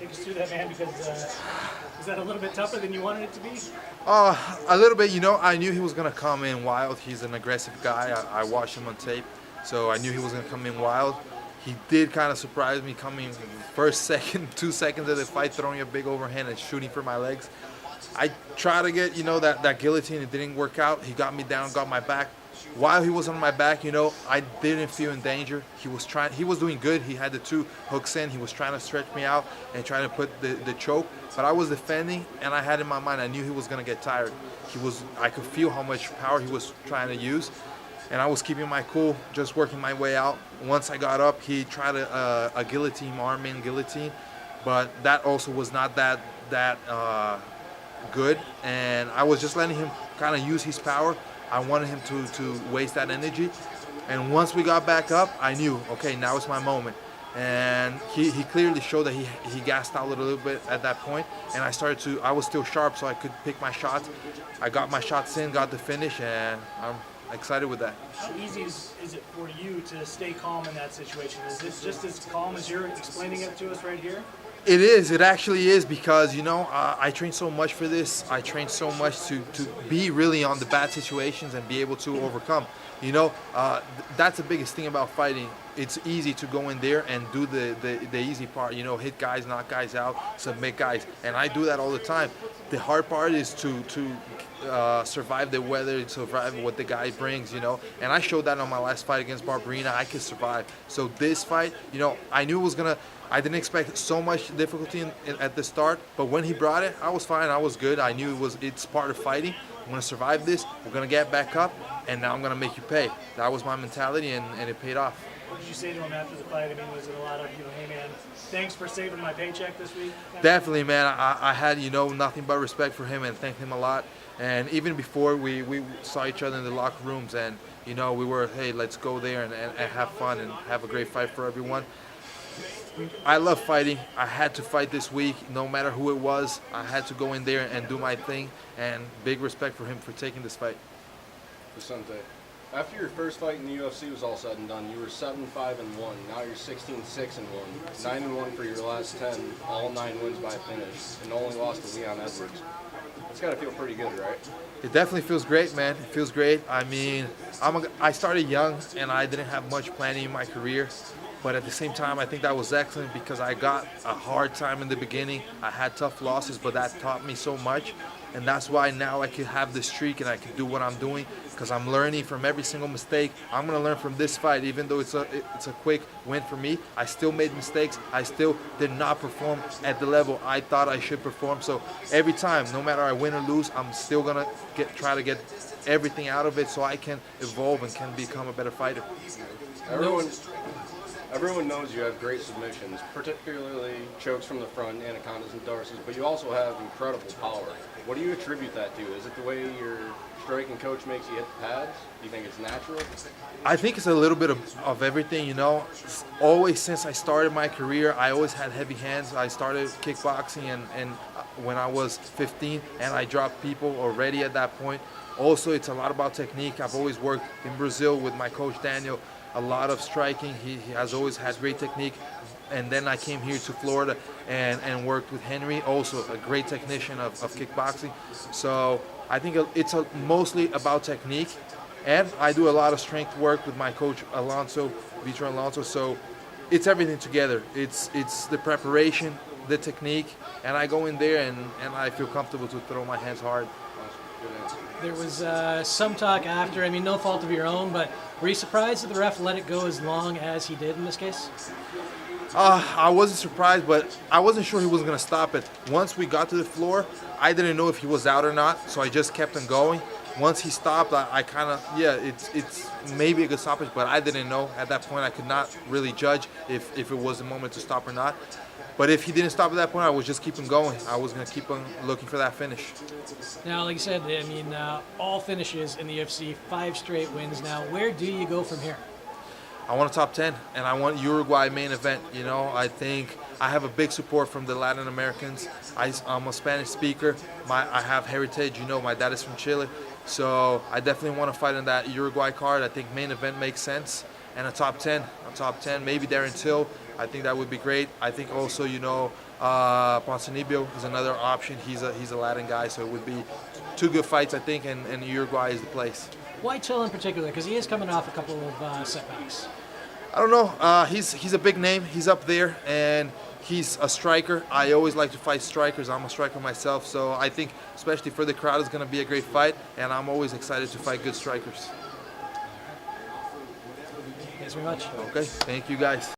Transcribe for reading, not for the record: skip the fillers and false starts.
Take us through that, man, because is that a little bit tougher than you wanted it to be? A little bit. I knew he was going to come in wild. He's an aggressive guy. I watched him on tape, so I knew he was going to come in wild. He did kind of surprise me coming first, second, 2 seconds of the fight, throwing a big overhand and shooting for my legs. I tried to get, that guillotine. It didn't work out. He got me down, got my back. While he was on my back, I didn't feel in danger. He was doing good. He had the 2 hooks in. He was trying to stretch me out and trying to put the choke. But I was defending, and I had in my mind, I knew he was going to get tired. I could feel how much power he was trying to use. And I was keeping my cool, just working my way out. Once I got up, he tried a guillotine, arm-in guillotine. But that also was not that good. And I was just letting him kind of use his power. I wanted him to waste that energy. And once we got back up, I knew, okay, now it's my moment. And he clearly showed that he gassed out a little bit at that point. And I was still sharp, so I could pick my shots. I got my shots in, got the finish, and I'm excited with that. How easy is it for you to stay calm in that situation? Is it just as calm as you're explaining it to us right here? It is. It actually is because, I train so much for this. I train so much to be really on the bad situations and be able to overcome. That's the biggest thing about fighting. It's easy to go in there and do the easy part, hit guys, knock guys out, submit guys. And I do that all the time. The hard part is to survive the weather, survive what the guy brings, And I showed that on my last fight against Barberina. I could survive. So this fight, I knew it was going to, I didn't expect so much difficulty at the start, but when he brought it, I was fine. I was good. I knew it's part of fighting. I'm going to survive this. We're going to get back up, and now I'm going to make you pay. That was my mentality, and it paid off. What did you say to him after the fight? I mean, was it a lot of, hey, man, thanks for saving my paycheck this week? Definitely, man. I had, nothing but respect for him and thanked him a lot. And even before we saw each other in the locker rooms, and, we were, hey, let's go there and have fun and have a great fight for everyone. I love fighting. I had to fight this week, no matter who it was. I had to go in there and do my thing, and big respect for him for taking this fight. Vicente, after your first fight in the UFC was all said and done, you were 7-5-1. Now you're 16-6-1, 9-1 for your last 10, all 9 wins by finish, and only lost to Leon Edwards. It's got to feel pretty good, right? It definitely feels great, man. It feels great. I mean, I started young, and I didn't have much planning in my career. But at the same time, I think that was excellent because I got a hard time in the beginning. I had tough losses, but that taught me so much. And that's why now I can have this streak and I can do what I'm doing because I'm learning from every single mistake. I'm going to learn from this fight. Even though it's a quick win for me, I still made mistakes. I still did not perform at the level I thought I should perform. So every time, no matter I win or lose, I'm still going to try to get everything out of it so I can evolve and can become a better fighter. Everyone knows you have great submissions, particularly chokes from the front, anacondas and darces, but you also have incredible power. What do you attribute that to? Is it the way your striking coach makes you hit the pads? Do you think it's natural? I think it's a little bit of everything, Always since I started my career, I always had heavy hands. I started kickboxing and when I was 15, and I dropped people already at that point. Also, it's a lot about technique. I've always worked in Brazil with my coach Daniel. A lot of striking. He has always had great technique. And then I came here to Florida and worked with Henry, also a great technician of kickboxing. So I think it's mostly about technique. And I do a lot of strength work with my coach Vitor Alonso. So it's everything together. It's the preparation, the technique, and I go in there and I feel comfortable to throw my hands hard. There was some talk after, no fault of your own, but were you surprised that the ref let it go as long as he did in this case? I wasn't surprised, but I wasn't sure he was going to stop it. Once we got to the floor, I didn't know if he was out or not, so I just kept on going. Once he stopped, I kind of, it's maybe a good stoppage, but I didn't know. At that point, I could not really judge if it was the moment to stop or not. But if he didn't stop at that point, I was just keep on going. I was going to keep on looking for that finish. Now, like you said, all finishes in the UFC, 5 straight wins. Now, where do you go from here? I want a top 10, and I want Uruguay main event. I think I have a big support from the Latin Americans. I'm a Spanish speaker. I have heritage. My dad is from Chile. So I definitely want to fight in that Uruguay card. I think main event makes sense. And a top 10, maybe Darren Till, I think that would be great. I think also, Ponzinibbio is another option. He's a Latin guy, so it would be two good fights, I think, and Uruguay is the place. Why Till in particular? Because he is coming off a couple of setbacks. I don't know. He's a big name. He's up there, and he's a striker. I always like to fight strikers. I'm a striker myself, so I think, especially for the crowd, it's going to be a great fight, and I'm always excited to fight good strikers. Thanks very much. Okay, thank you guys.